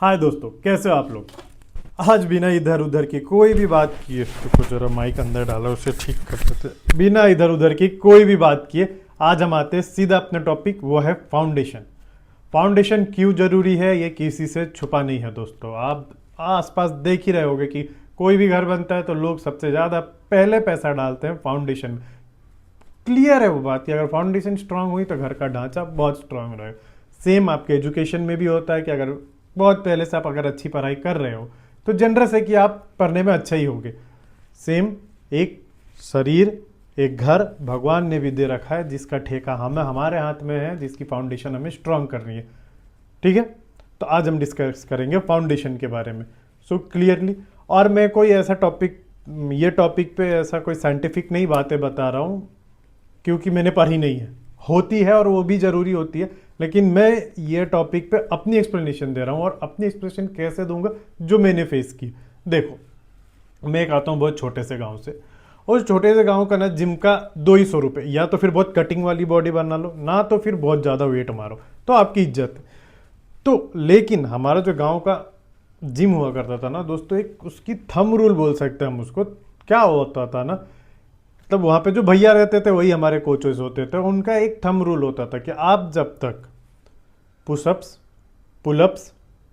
हाय दोस्तों, कैसे हो आप लोग। आज बिना इधर उधर की कोई भी बात किए, तो जरा माइक अंदर डाला उसे ठीक कर देते। बिना इधर उधर की कोई भी बात किए आज हम आते हैं सीधा अपने टॉपिक, वो है फाउंडेशन। फाउंडेशन क्यों जरूरी है ये किसी से छुपा नहीं है दोस्तों। आप आसपास देख ही रहे होगे कि कोई भी घर बनता है तो लोग सबसे ज़्यादा पहले पैसा डालते हैं फाउंडेशन में। क्लियर है वो बात कि अगर फाउंडेशन स्ट्रांग हुई तो घर का ढांचा बहुत स्ट्रांग रहेगा। सेम आपके एजुकेशन में भी होता है कि अगर बहुत पहले से आप अगर अच्छी पढ़ाई कर रहे हो तो जनरस है कि आप पढ़ने में अच्छा ही होगे। सेम एक शरीर, एक घर भगवान ने भी दे रखा है जिसका ठेका हमें हमारे हाथ में है, जिसकी फाउंडेशन हमें स्ट्रांग करनी है। ठीक है, तो आज हम डिस्कस करेंगे फाउंडेशन के बारे में सो क्लियरली। और मैं कोई ऐसा टॉपिक, ये टॉपिक पे ऐसा कोई साइंटिफिक नहीं बातें बता रहा हूँ क्योंकि मैंने पढ़ी नहीं है। होती है और वो भी ज़रूरी होती है, लेकिन मैं ये टॉपिक पे अपनी एक्सप्लेनेशन दे रहा हूँ। और अपनी एक्सप्लेनेशन कैसे दूंगा, जो मैंने फेस की। देखो, मैं एक आता हूँ बहुत छोटे से गांव से। उस छोटे से गांव का ना जिम का 200 रुपये, या तो फिर बहुत कटिंग वाली बॉडी बना लो, ना तो फिर बहुत ज़्यादा वेट मारो, तो आपकी इज्जत है। तो लेकिन हमारा जो गांव का जिम हुआ करता था ना दोस्तों, एक उसकी थंब रूल बोल सकते हैं हम उसको। क्या होता था ना, तब वहाँ पे जो भैया रहते थे वही हमारे कोचेस होते थे। उनका एक थंब रूल होता था कि आप जब तक पुशअप्स, पुलअप्स,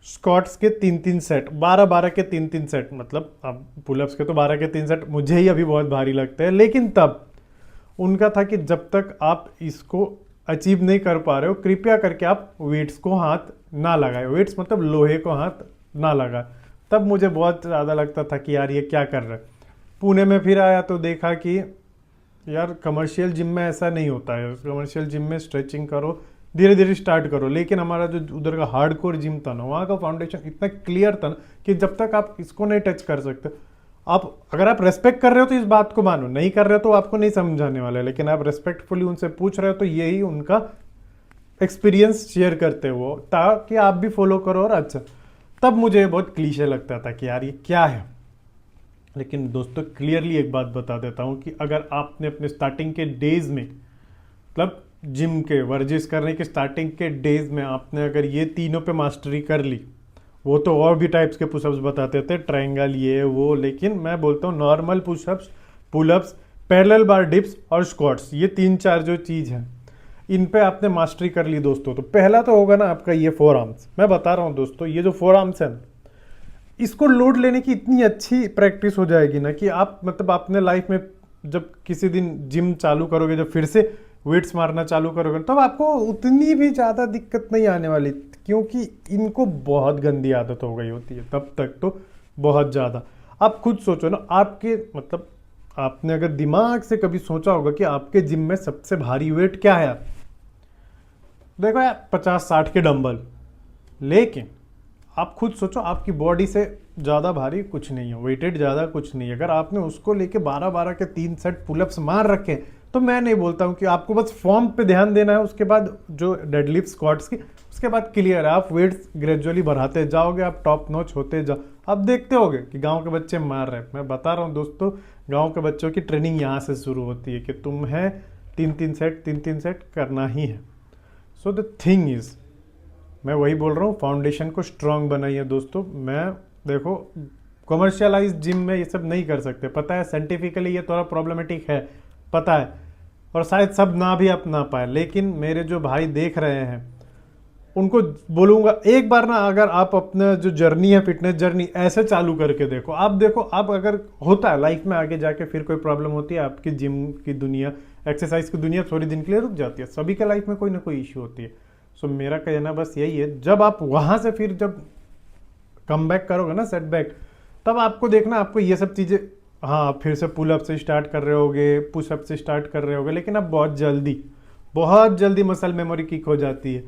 स्क्वाट्स के 3-3 सेट, 12-12 के 3-3 सेट, मतलब अब पुलअप्स के तो 12 के 3 सेट मुझे ही अभी बहुत भारी लगते हैं, लेकिन तब उनका था कि जब तक आप इसको अचीव नहीं कर पा रहे हो, कृपया करके आप वेट्स को हाथ ना लगाए। वेट्स मतलब लोहे को हाथ ना लगाए। तब मुझे बहुत ज़्यादा लगता था कि यार ये क्या कर रहा है। पुणे में फिर आया तो देखा कि यार कमर्शियल जिम में ऐसा नहीं होता है। कमर्शियल जिम में स्ट्रेचिंग करो, धीरे धीरे स्टार्ट करो। लेकिन हमारा जो उधर का हार्डकोर जिम था ना, वहाँ का फाउंडेशन इतना क्लियर था ना कि जब तक आप इसको नहीं टच कर सकते, आप अगर आप रेस्पेक्ट कर रहे हो तो इस बात को मानो, नहीं कर रहे हो तो आपको नहीं समझाने वाले। लेकिन आप रेस्पेक्टफुली उनसे पूछ रहे हो तो यही उनका एक्सपीरियंस शेयर करते हो ताकि आप भी फॉलो करो। और अच्छा, तब मुझे बहुत क्लीशे लगता था कि यार ये क्या है। लेकिन दोस्तों क्लियरली एक बात बता देता हूँ कि अगर आपने अपने स्टार्टिंग के डेज में, मतलब जिम के वर्जिश करने के स्टार्टिंग के डेज में आपने अगर ये तीनों पे मास्टरी कर ली, वो तो और भी टाइप्स के पुशअप्स बताते थे, ट्रायंगल ये वो, लेकिन मैं बोलता हूँ नॉर्मल पुशअप्स, पुलअप्स, पैरेलल बार डिप्स और स्क्वाट्स, ये 3-4 जो चीज़ हैं, इन पे आपने मास्टरी कर ली दोस्तों, तो पहला तो होगा ना आपका ये फोर आर्म्स। मैं बता रहा हूँ दोस्तों, ये जो फोर आर्म्स है, इसको लोड लेने की इतनी अच्छी प्रैक्टिस हो जाएगी ना कि आप मतलब अपने लाइफ में जब किसी दिन जिम चालू करोगे, जब फिर से वेट्स मारना चालू करोगे, तब आपको उतनी भी ज़्यादा दिक्कत नहीं आने वाली, क्योंकि इनको बहुत गंदी आदत हो गई होती है तब तक तो, बहुत ज़्यादा। आप खुद सोचो ना, आपके मतलब आपने अगर दिमाग से कभी सोचा होगा कि आपके जिम में सबसे भारी वेट क्या है। देखो यार 50-60 के डंबल, लेकिन आप खुद सोचो आपकी बॉडी से ज़्यादा भारी कुछ नहीं है, वेटेड ज़्यादा कुछ नहीं है। अगर आपने उसको लेके 12-12 के 3 सेट पुलअप्स मार रखे, तो मैं नहीं बोलता हूँ कि आपको बस फॉर्म पे ध्यान देना है, उसके बाद जो डेडलिफ्ट स्क्वाट्स की, उसके बाद क्लियर है। आप वेट्स ग्रेजुअली बढ़ाते जाओगे, आप टॉप नॉच होते जाओ। आप देखते होगे कि गाँव के बच्चे मार रहे हैं। मैं बता रहा हूँ दोस्तों, गाँव के बच्चों की ट्रेनिंग यहाँ से शुरू होती है कि तुम्हें 3-3 सेट करना ही है। सो द थिंग इज़, मैं वही बोल रहा हूँ, फाउंडेशन को स्ट्रांग बनाइए दोस्तों। मैं देखो, कमर्शियलाइज जिम में ये सब नहीं कर सकते, पता है, साइंटिफिकली ये थोड़ा प्रॉब्लमेटिक है, पता है, और शायद सब ना भी अपना पाए। लेकिन मेरे जो भाई देख रहे हैं उनको बोलूँगा, एक बार ना अगर आप अपना जो जर्नी है, फिटनेस जर्नी, ऐसे चालू करके देखो। आप देखो, आप अगर होता है लाइफ में आगे जाके फिर कोई प्रॉब्लम होती है, आपकी जिम की दुनिया, एक्सरसाइज की दुनिया थोड़ी दिन के लिए रुक जाती है। सभी के लाइफ में कोई ना कोई इशू होती है। सो मेरा कहना बस यही है, जब आप वहाँ से फिर जब कम बैक करोगे ना, सेटबैक, तब आपको देखना, आपको ये सब चीज़ें, हाँ फिर से पुलअप से स्टार्ट कर रहे होगे, पुशअप से स्टार्ट कर रहे होगे, लेकिन अब बहुत जल्दी मसल मेमोरी किक हो जाती है।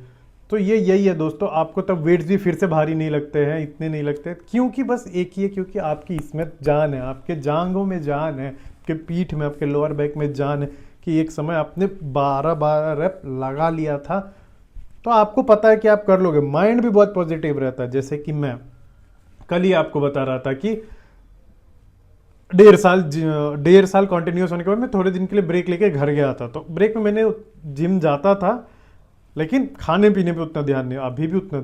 तो ये यही है दोस्तों, आपको तब वेट्स भी फिर से भारी नहीं लगते हैं, इतने नहीं लगते, क्योंकि बस एक ही है, क्योंकि आपकी इसमें जान है, आपके जांघों में जान है, आपके पीठ में, आपके लोअर बैक में जान है कि एक समय आपने 12 रेप लगा लिया था, तो आपको पता है कि आप कर लोगे। माइंड भी बहुत पॉजिटिव रहता है। जैसे कि मैं कल ही आपको बता रहा था कि 1.5 साल कंटिन्यूस होने के बाद मैं थोड़े दिन के लिए ब्रेक लेके घर गया था। तो ब्रेक में मैंने जिम जाता था, लेकिन खाने पीने पे उतना ध्यान नहीं, अभी भी उतना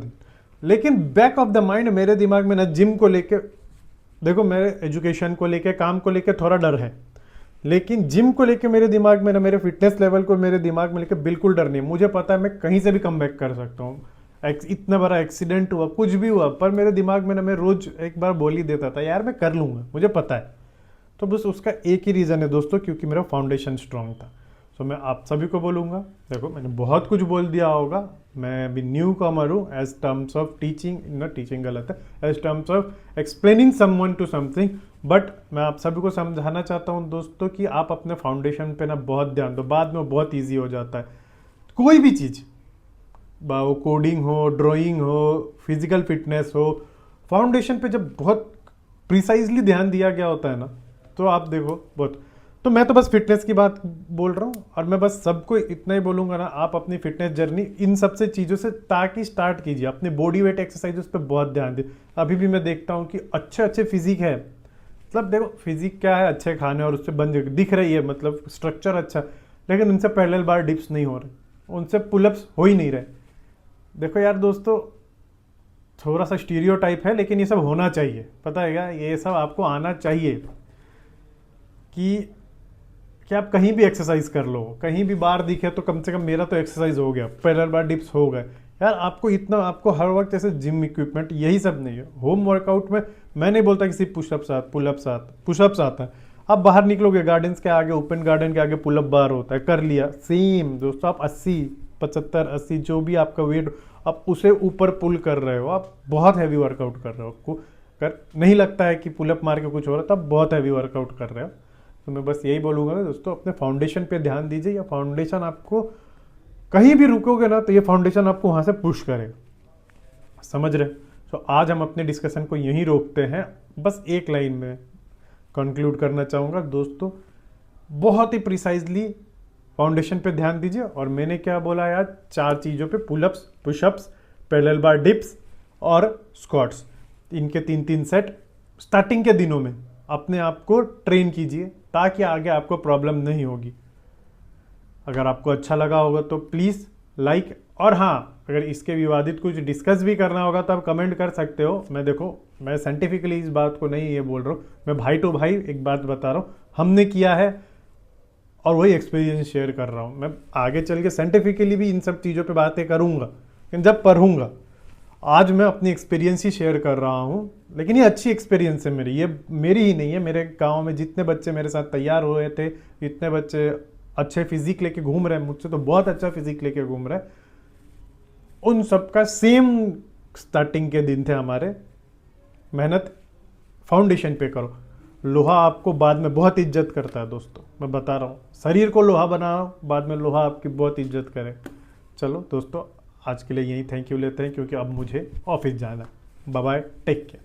लेकिन बैक ऑफ द माइंड मेरे दिमाग में ना जिम को लेके, देखो मेरे एजुकेशन को लेके, काम को लेके थोड़ा डर है, लेकिन जिम को लेके मेरे दिमाग में ना, मेरे फिटनेस लेवल को मेरे दिमाग में लेके बिल्कुल डर नहीं है। मुझे पता है मैं कहीं से भी कम बैक कर सकता हूँ। इतना बड़ा एक्सीडेंट हुआ, कुछ भी हुआ, पर मेरे दिमाग में ना, मैं रोज एक बार बोल ही देता था यार मैं कर लूंगा, मुझे पता है। तो बस उसका एक ही रीज़न है दोस्तों, क्योंकि मेरा फाउंडेशन स्ट्रांग था। सो मैं आप सभी को बोलूँगा, देखो मैंने बहुत कुछ बोल दिया होगा, मैं अभी न्यू कमर हूँ एज टर्म्स ऑफ टीचिंग, न टीचिंग गलत है, as terms of explaining someone to something. But मैं आप सभी को समझाना चाहता हूँ दोस्तों कि आप अपने फाउंडेशन पे ना बहुत ध्यान दो, बाद में बहुत ईजी हो जाता है। कोई भी चीज़, वो कोडिंग हो, ड्राइंग हो, फिजिकल फिटनेस हो, फाउंडेशन पे जब बहुत प्रिसाइजली ध्यान दिया गया होता है ना, तो आप देखो बहुत। तो मैं तो बस फिटनेस की बात बोल रहा हूँ, और मैं बस सबको इतना ही बोलूँगा ना, आप अपनी फिटनेस जर्नी इन सब से चीज़ों से ताकि स्टार्ट कीजिए। अपने बॉडी वेट एक्सरसाइज उस पर बहुत ध्यान दे। अभी भी मैं देखता हूँ कि अच्छे अच्छे फिजिक है, मतलब देखो फिजिक क्या है, अच्छे खाने और उससे बन दिख रही है, मतलब स्ट्रक्चर अच्छा, लेकिन उनसे पैरेलल बार डिप्स नहीं हो रहे, उनसे पुलअप्स हो ही नहीं रहे। देखो यार दोस्तों, थोड़ा सा स्टीरियोटाइप है, लेकिन ये सब होना चाहिए, पता है क्या, ये सब आपको आना चाहिए कि आप कहीं भी एक्सरसाइज कर लो, कहीं भी बार दिखे तो कम से कम मेरा तो एक्सरसाइज हो गया, पैरेलल बार डिप्स हो गए। यार आपको इतना, आपको हर वक्त ऐसे जिम इक्विपमेंट यही सब नहीं है। होम वर्कआउट में मैं नहीं बोलता कि सिर्फ पुशअप्स आते, पुशअप्स आता है। आप बाहर निकलोगे गार्डन्स के आगे, ओपन गार्डन के आगे पुलअप बार होता है, कर लिया, सेम दोस्तों। आप 80, 75, 80 जो भी आपका वेट, आप उसे ऊपर पुल कर रहे हो, आप बहुत हैवी वर्कआउट कर रहे हो। कर नहीं लगता है कि पुलअप मार के कुछ हो रहा है, तब बहुत हैवी वर्कआउट कर रहे हो। तो मैं बस यही बोलूँगा ना दोस्तों, अपने फाउंडेशन पे ध्यान दीजिए। या फाउंडेशन आपको, कहीं भी रुकोगे ना तो ये फाउंडेशन आपको वहाँ से पुश करेगा, समझ रहे। तो आज हम अपने डिस्कशन को यहीं रोकते हैं। बस एक लाइन में कंक्लूड करना चाहूँगा दोस्तों, बहुत ही प्रिसाइजली फाउंडेशन पे ध्यान दीजिए। और मैंने क्या बोला यार, 4 चीज़ों पे, पुलअप्स, पुशअप्स, पैरेलल बार डिप्स और स्क्वाट्स, इनके 3-3 सेट स्टार्टिंग के दिनों में अपने आप को ट्रेन कीजिए, ताकि आगे आपको प्रॉब्लम नहीं होगी। अगर आपको अच्छा लगा होगा तो प्लीज़ लाइक, और हाँ, अगर इसके विवादित कुछ डिस्कस भी करना होगा तो आप कमेंट कर सकते हो। मैं देखो, मैं साइंटिफिकली इस बात को नहीं ये बोल रहा हूँ, मैं भाई टू भाई एक बात बता रहा हूँ, हमने किया है और वही एक्सपीरियंस शेयर कर रहा हूँ। मैं आगे चल के साइंटिफिकली भी इन सब चीज़ों पे बातें करूँगा, लेकिन जब पढ़ूंगा। आज मैं अपनी एक्सपीरियंस ही शेयर कर रहा हूँ, लेकिन ये अच्छी एक्सपीरियंस है मेरी, ये मेरी ही नहीं है, मेरे गांव में जितने बच्चे मेरे साथ तैयार हुए थे, इतने बच्चे अच्छे फिजिक लेके घूम रहे हैं, मुझसे तो बहुत अच्छा फिजिक लेके घूम रहे हैं, उन सबका सेम स्टार्टिंग के दिन थे हमारे। मेहनत फाउंडेशन पे करो, लोहा आपको बाद में बहुत इज्जत करता है दोस्तों, मैं बता रहा हूँ। शरीर को लोहा बनाओ, बाद में लोहा आपकी बहुत इज्जत करे। चलो दोस्तों, आज के लिए यही थैंक यू लेते हैं, क्योंकि अब मुझे ऑफिस जाना है। Bye bye, take care.